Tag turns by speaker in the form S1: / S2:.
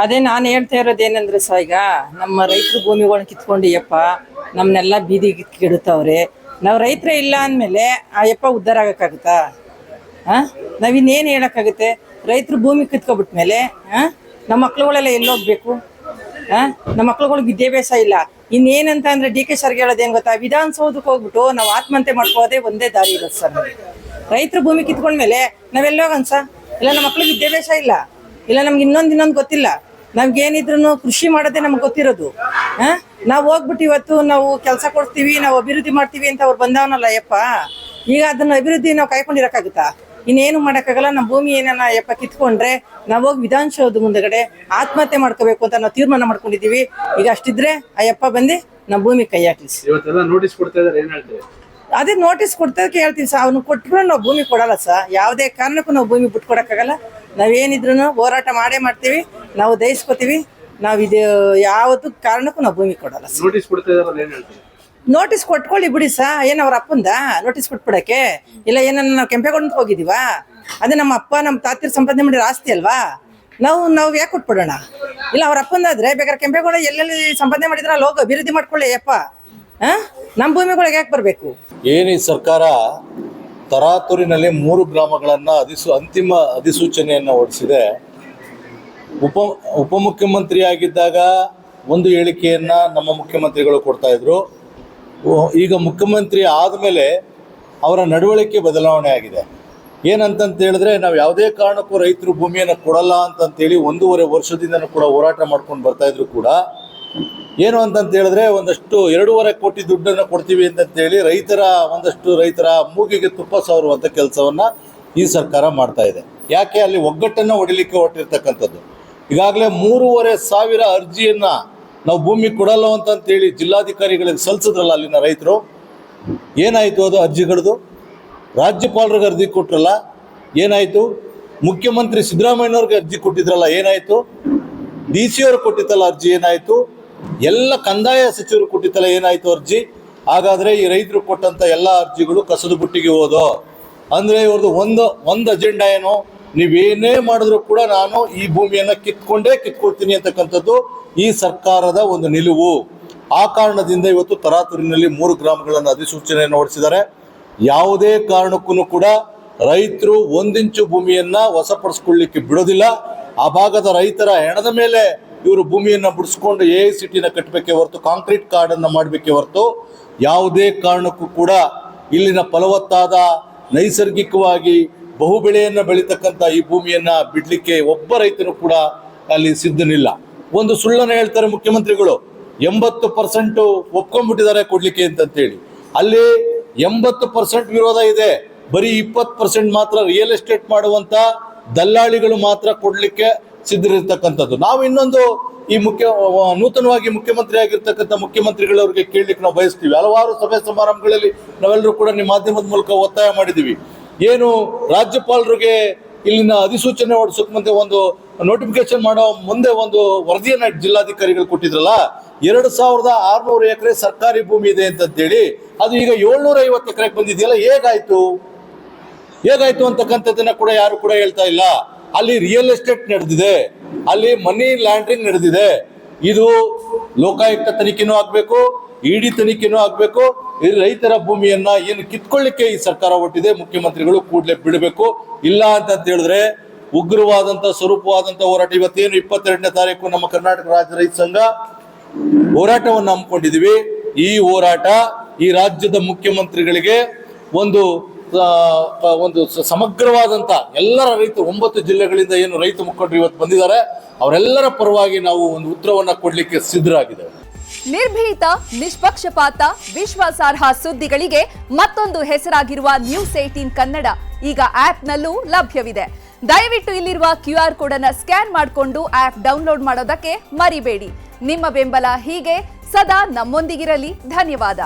S1: ಅದೇ ನಾನು ಹೇಳ್ತಾ ಇರೋದೇನಂದ್ರೆ ಈಗ ನಮ್ಮ ರೈತರು ಭೂಮಿಗಳನ್ನ ಕಿತ್ಕೊಂಡು ಯಪ್ಪ ನಮ್ಮನ್ನೆಲ್ಲ ಬೀದಿಗೆ ಕೆಡುತ್ತವ್ರೆ. ನಾವು ರೈತರೇ ಇಲ್ಲ ಅಂದಮೇಲೆ ಆ ಯಪ್ಪ ಉದ್ಧಾರ ಆಗೋಕ್ಕಾಗುತ್ತಾ? ನಾವಿನ್ನೇನು ಹೇಳೋಕ್ಕಾಗುತ್ತೆ? ರೈತರು ಭೂಮಿ ಕಿತ್ಕೊಬಿಟ್ಮೇಲೆ ನಮ್ಮ ಮಕ್ಳುಗಳೆಲ್ಲ ಎಲ್ಲೋಗ್ಬೇಕು? ನಮ್ಮ ಮಕ್ಳುಗಳಿಗೆ ವಿದ್ಯಾಭ್ಯಾಸ ಇಲ್ಲ. ಇನ್ನೇನಂತ ಅಂದರೆ ಡಿ ಕೆ ಸರ್ಗೆ ಹೇಳೋದೇನು ಗೊತ್ತಾ, ವಿಧಾನಸೌಧಕ್ಕೆ ಹೋಗ್ಬಿಟ್ಟು ನಾವು ಆತ್ಮಹತ್ಯೆ ಮಾಡ್ಕೋದೇ ಒಂದೇ ದಾರಿ ಇರೋದು ಸರ್. ರೈತರು ಭೂಮಿ ಕಿತ್ಕೊಂಡ್ಮೇಲೆ ನಾವೆಲ್ಲೋಗನ್ಸ? ಇಲ್ಲ ನಮ್ಮ ಮಕ್ಳಿಗೆ ವಿದ್ಯಾಭ್ಯಾಸ ಇಲ್ಲ, ಇಲ್ಲ ನಮ್ಗೆ ಇನ್ನೊಂದು ಗೊತ್ತಿಲ್ಲ. ನಮ್ಗೇನಿದ್ರು ಕೃಷಿ ಮಾಡೋದೇ ನಮ್ಗೆ ಗೊತ್ತಿರೋದು. ನಾವು ಹೋಗ್ಬಿಟ್ಟು ಇವತ್ತು ನಾವು ಕೆಲಸ ಕೊಡ್ತೀವಿ, ನಾವು ಅಭಿವೃದ್ಧಿ ಮಾಡ್ತೀವಿ ಅಂತ ಅವ್ರು ಬಂದವನಲ್ಲ ಯಪ್ಪ. ಈಗ ಅದನ್ನ ಅಭಿವೃದ್ಧಿ ನಾವು ಕಾಯ್ಕೊಂಡಿರೋಕ್ಕಾಗುತ್ತಾ? ಇನ್ನೇನು ಮಾಡೋಕ್ಕಾಗಲ್ಲ. ನಮ್ಮ ಭೂಮಿ ಏನನ್ನ ಯಪ್ಪ ಕಿತ್ಕೊಂಡ್ರೆ ನಾವು ಹೋಗಿ ವಿಧಾನಸೌಧ ಮುಂದಗಡೆ ಆತ್ಮಹತ್ಯೆ ಮಾಡ್ಕೋಬೇಕು ಅಂತ ನಾವು ತೀರ್ಮಾನ ಮಾಡ್ಕೊಂಡಿದ್ದೀವಿ. ಈಗ ಅಷ್ಟಿದ್ರೆ ಆ ಯಪ್ಪ ಬಂದು ನಮ್ಮ ಭೂಮಿ ಕೈ ಹಾಕ್ಲಿ. ಅದೇ ನೋಟಿಸ್ ಕೊಡ್ತದಕ್ಕೆ ಹೇಳ್ತೀವಿ ಸರ್. ಅವ್ನು ಕೊಟ್ಟರು ನಾವು ಭೂಮಿ ಕೊಡಲ್ಲ ಸರ್. ಯಾವುದೇ ಕಾರಣಕ್ಕೂ ನಾವು ಭೂಮಿ ಬಿಟ್ಕೊಡಕ್ಕಾಗಲ್ಲ. ನಾವೇನಿದ್ರು ಹೋರಾಟ ಮಾಡೇ ಮಾಡ್ತೀವಿ, ನಾವು ದಯಿಸ್ಕೋತೀವಿ. ನಾವು ಇದು ಯಾವುದು ಕಾರಣಕ್ಕೂ ನಾವು ಭೂಮಿ ಕೊಡಲ್ಲ. ನೋಟಿಸ್ ಕೊಟ್ಕೊಳ್ಳಿ ಬಿಡಿ ಸಾ. ಏನು ಅವ್ರ ಅಪ್ಪಂದ ನೋಟಿಸ್ ಕೊಟ್ಬಿಡಕ್ಕೆ? ಇಲ್ಲ ಏನನ್ನ ನಾವು ಕೆಂಪೇಗೌಡಂತ ಹೋಗಿದ್ದೀವಾ? ಅದೇ ನಮ್ಮ ಅಪ್ಪ ನಮ್ಮ ತಾತಿರ್ ಸಂಪಾದನೆ ಮಾಡಿರೋ ಆಸ್ತಿ ಅಲ್ವಾ? ನಾವು ಯಾಕೆ ಕೊಟ್ಬಿಡೋಣ? ಇಲ್ಲ ಅವ್ರ ಅಪ್ಪಂದಾದ್ರೆ ಬೇಕಾದ್ರೆ ಕೆಂಪೇಗೌಡ ಎಲ್ಲೆಲ್ಲಿ ಸಂಪಾದನೆ ಮಾಡಿದ್ರೆ ಅಲ್ಲಿ ಹೋಗಿ ಅಭಿವೃದ್ಧಿ ಮಾಡ್ಕೊಳ್ಳಿ ಯಪ್ಪ. ನಮ್ಮ ಭೂಮಿಗಳಿಗೆ ಯಾಕೆ ಬರಬೇಕು?
S2: ಏನು ಈ ಸರ್ಕಾರ ತರಾತುರಿನಲ್ಲಿ 3 ಗ್ರಾಮಗಳನ್ನು ಅಂತಿಮ ಅಧಿಸೂಚನೆಯನ್ನು ಹೊರಡಿಸಿದೆ. ಉಪಮುಖ್ಯಮಂತ್ರಿಯಾಗಿದ್ದಾಗ ಒಂದು ಹೇಳಿಕೆಯನ್ನು ನಮ್ಮ ಮುಖ್ಯಮಂತ್ರಿಗಳು ಕೊಡ್ತಾ ಇದ್ರು. ಈಗ ಮುಖ್ಯಮಂತ್ರಿ ಆದಮೇಲೆ ಅವರ ನಡವಳಿಕೆ ಬದಲಾವಣೆ ಆಗಿದೆ. ಏನಂತಂತ ಹೇಳಿದ್ರೆ, ನಾವು ಯಾವುದೇ ಕಾರಣಕ್ಕೂ ರೈತರು ಭೂಮಿಯನ್ನು ಕೊಡಲ್ಲ ಅಂತಂತೇಳಿ 1.5 ವರ್ಷದಿಂದನೂ ಕೂಡ ಹೋರಾಟ ಮಾಡ್ಕೊಂಡು ಬರ್ತಾಯಿದ್ರು ಕೂಡ ಏನು ಅಂತಂತ ಹೇಳಿದ್ರೆ, ಒಂದಷ್ಟು 2.5 ಕೋಟಿ ದುಡ್ಡನ್ನು ಕೊಡ್ತೀವಿ ಅಂತಂತೇಳಿ ರೈತರ ಮೂಗಿಗೆ ತುಪ್ಪ ಸವರುವಂಥ ಕೆಲಸವನ್ನು ಈ ಸರ್ಕಾರ ಮಾಡ್ತಾ ಇದೆ. ಯಾಕೆ? ಅಲ್ಲಿ ಒಗ್ಗಟ್ಟನ್ನು ಹೊಡಿಲಿಕ್ಕೆ ಹೊರಟಿರ್ತಕ್ಕಂಥದ್ದು. ಈಗಾಗಲೇ 3,500 ಅರ್ಜಿಯನ್ನು ನಾವು ಭೂಮಿ ಕೊಡಲ್ಲ ಅಂತಂತೇಳಿ ಜಿಲ್ಲಾಧಿಕಾರಿಗಳಿಗೆ ಸಲ್ಲಿಸಿದ್ರಲ್ಲ ಅಲ್ಲಿನ ರೈತರು. ಏನಾಯಿತು ಅದು ಅರ್ಜಿಗಳದು? ರಾಜ್ಯಪಾಲರಿಗೆ ಅರ್ಜಿ ಕೊಟ್ರಲ್ಲ, ಏನಾಯಿತು? ಮುಖ್ಯಮಂತ್ರಿ ಸಿದ್ದರಾಮಯ್ಯನವ್ರಿಗೆ ಅರ್ಜಿ ಕೊಟ್ಟಿದ್ರಲ್ಲ, ಏನಾಯಿತು? ಡಿ ಸಿ ಅವರು ಕೊಟ್ಟಿತ್ತಲ್ಲ ಅರ್ಜಿ, ಏನಾಯಿತು? ಎಲ್ಲ ಕಂದಾಯ ಸಚಿವರು ಕೊಟ್ಟಿತ್ತಲ್ಲ, ಏನಾಯಿತು ಅರ್ಜಿ? ಹಾಗಾದರೆ ಈ ರೈತರು ಕೊಟ್ಟಂಥ ಎಲ್ಲ ಅರ್ಜಿಗಳು ಕಸದ ಬುಟ್ಟಿಗೆ ಹೋದೋ? ಅಂದರೆ ಇವ್ರದ್ದು ಒಂದು ಅಜೆಂಡಾ ಏನು? ನೀವೇನೇ ಮಾಡಿದ್ರು ಕೂಡ ನಾನು ಈ ಭೂಮಿಯನ್ನು ಕಿತ್ಕೊಳ್ತೀನಿ ಅಂತಕ್ಕಂಥದ್ದು ಈ ಸರ್ಕಾರದ ಒಂದು ನಿಲುವು. ಆ ಕಾರಣದಿಂದ ಇವತ್ತು ತರಾತುರಿನಲ್ಲಿ 3 ಗ್ರಾಮಗಳನ್ನು ಅಧಿಸೂಚನೆಯನ್ನು ಹೊರಡಿಸಿದ್ದಾರೆ. ಯಾವುದೇ ಕಾರಣಕ್ಕೂ ಕೂಡ ರೈತರು 1 ಇಂಚು ಭೂಮಿಯನ್ನು ವಶಪಡಿಸ್ಕೊಳ್ಳಿಕ್ಕೆ ಬಿಡೋದಿಲ್ಲ. ಆ ಭಾಗದ ರೈತರ ಹೆಣದ ಮೇಲೆ ಇವರು ಭೂಮಿಯನ್ನು ಬಿಡಿಸ್ಕೊಂಡು AICTನ ಕಟ್ಟಬೇಕೇ ಹೊರತು, ಕಾಂಕ್ರೀಟ್ ಕಾರ್ಡನ್ನು ಮಾಡಬೇಕೇ ಹೊರತು ಯಾವುದೇ ಕಾರಣಕ್ಕೂ ಕೂಡ ಇಲ್ಲಿನ ಫಲವತ್ತಾದ ನೈಸರ್ಗಿಕವಾಗಿ ಬಹುಬೆಳೆಯನ್ನು ಬೆಳೀತಕ್ಕಂಥ ಈ ಭೂಮಿಯನ್ನು ಬಿಡಲಿಕ್ಕೆ ಒಬ್ಬ ರೈತರು ಕೂಡ ಅಲ್ಲಿ ಸಿದ್ಧನಿಲ್ಲ. ಒಂದು ಸುಳ್ಳನ್ನು ಹೇಳ್ತಾರೆ ಮುಖ್ಯಮಂತ್ರಿಗಳು, 80% ಒಪ್ಕೊಂಡ್ಬಿಟ್ಟಿದ್ದಾರೆ ಕೊಡಲಿಕ್ಕೆ ಅಂತಂತೇಳಿ. ಅಲ್ಲಿ 80% ವಿರೋಧ ಇದೆ. ಬರೀ 20% ಮಾತ್ರ ರಿಯಲ್ ಎಸ್ಟೇಟ್ ಮಾಡುವಂಥ ದಲ್ಲಾಳಿಗಳು ಮಾತ್ರ ಕೊಡಲಿಕ್ಕೆ ಸಿದ್ಧರಿರ್ತಕ್ಕಂಥದ್ದು. ನಾವು ಇನ್ನೊಂದು ಈ ನೂತನವಾಗಿ ಮುಖ್ಯಮಂತ್ರಿ ಆಗಿರ್ತಕ್ಕಂಥ ಮುಖ್ಯಮಂತ್ರಿಗಳವ್ರಿಗೆ ಕೇಳಲಿಕ್ಕೆ ನಾವು ಬಯಸ್ತೀವಿ. ಹಲವಾರು ಸಭೆ ಸಮಾರಂಭಗಳಲ್ಲಿ ನಾವೆಲ್ಲರೂ ಕೂಡ ನಿಮ್ಮ ಮಾಧ್ಯಮದ ಮೂಲಕ ಒತ್ತಾಯ ಮಾಡಿದ್ದೀವಿ. ಏನು ರಾಜ್ಯಪಾಲರಿಗೆ ಇಲ್ಲಿನ ಅಧಿಸೂಚನೆ ಹೊರಡಿಸೋಕೆ ಮುಂದೆ ಒಂದು ನೋಟಿಫಿಕೇಶನ್ ಮಾಡೋ ಮುಂದೆ ಒಂದು ವರದಿಯನ್ನು ಜಿಲ್ಲಾಧಿಕಾರಿಗಳು ಕೊಟ್ಟಿದ್ರಲ್ಲ, 2,600 ಎಕರೆ ಸರ್ಕಾರಿ ಭೂಮಿ ಇದೆ ಅಂತಂತೇಳಿ, ಅದು ಈಗ 750 ಎಕರೆಗೆ ಬಂದಿದೆಯಲ್ಲ, ಹೇಗಾಯ್ತು ಅಂತಕ್ಕಂಥದ್ದನ್ನ ಕೂಡ ಯಾರು ಕೂಡ ಹೇಳ್ತಾ ಇಲ್ಲ. ಅಲ್ಲಿ ರಿಯಲ್ ಎಸ್ಟೇಟ್ ನಡೆದಿದೆ, ಅಲ್ಲಿ ಮನಿ ಲ್ಯಾಂಡ್ರಿಂಗ್ ನಡೆದಿದೆ. ಇದು ಲೋಕಾಯುಕ್ತ ತನಿಖೆನೂ ಆಗಬೇಕು, ಇಡಿ ತನಿಖೆನೂ ಆಗಬೇಕು. ಈ ರೈತರ ಭೂಮಿಯನ್ನ ಏನು ಕಿತ್ಕೊಳ್ಳಿಕ್ಕೆ ಈ ಸರ್ಕಾರ ಹೊರಟಿದೆ, ಮುಖ್ಯಮಂತ್ರಿಗಳು ಕೂಡಲೇ ಬಿಡಬೇಕು. ಇಲ್ಲ ಅಂತ ಹೇಳಿದ್ರೆ ಉಗ್ರವಾದಂಥ ಸ್ವರೂಪವಾದಂಥ ಹೋರಾಟ. ಇವತ್ತೇನು 22ನೇ ತಾರೀಕು ನಮ್ಮ ಕರ್ನಾಟಕ ರಾಜ್ಯ ರೈತ ಸಂಘ ಹೋರಾಟವನ್ನು ಹಮ್ಮಿಕೊಂಡಿದ್ದೀವಿ. ಈ ಹೋರಾಟ ಈ ರಾಜ್ಯದ ಮುಖ್ಯಮಂತ್ರಿಗಳಿಗೆ ಒಂದು ಸಮಗ್ರವಾದಂಥ ಎಲ್ಲರ ರೈತರು 9 ಜಿಲ್ಲೆಗಳಿಂದ ಏನು ರೈತ ಮುಖಂಡರು ಇವತ್ತು ಬಂದಿದ್ದಾರೆ, ಅವರೆಲ್ಲರ ಪರವಾಗಿ ನಾವು ಒಂದು ಉತ್ತರವನ್ನು ಕೊಡಲಿಕ್ಕೆ ಸಿದ್ಧರಾಗಿದ್ದೇವೆ.
S3: ನಿರ್ಭೀತ, ನಿಷ್ಪಕ್ಷಪಾತ, ವಿಶ್ವಾಸಾರ್ಹ ಸುದ್ದಿಗಳಿಗೆ ಮತ್ತೊಂದು ಹೆಸರಾಗಿರುವ ನ್ಯೂಸ್ 18 ಕನ್ನಡ ಈಗ ಆಪ್ನಲ್ಲೂ ಲಭ್ಯವಿದೆ. ದಯವಿಟ್ಟು ಇಲ್ಲಿರುವ QR ಕೋಡ್ ಅನ್ನು ಸ್ಕ್ಯಾನ್ ಮಾಡಿಕೊಂಡು ಆಪ್ ಡೌನ್ಲೋಡ್ ಮಾಡೋದಕ್ಕೆ ಮರಿಬೇಡಿ. ನಿಮ್ಮ ಬೆಂಬಲ ಹೀಗೆ ಸದಾ ನಮ್ಮೊಂದಿಗಿರಲಿ. ಧನ್ಯವಾದ.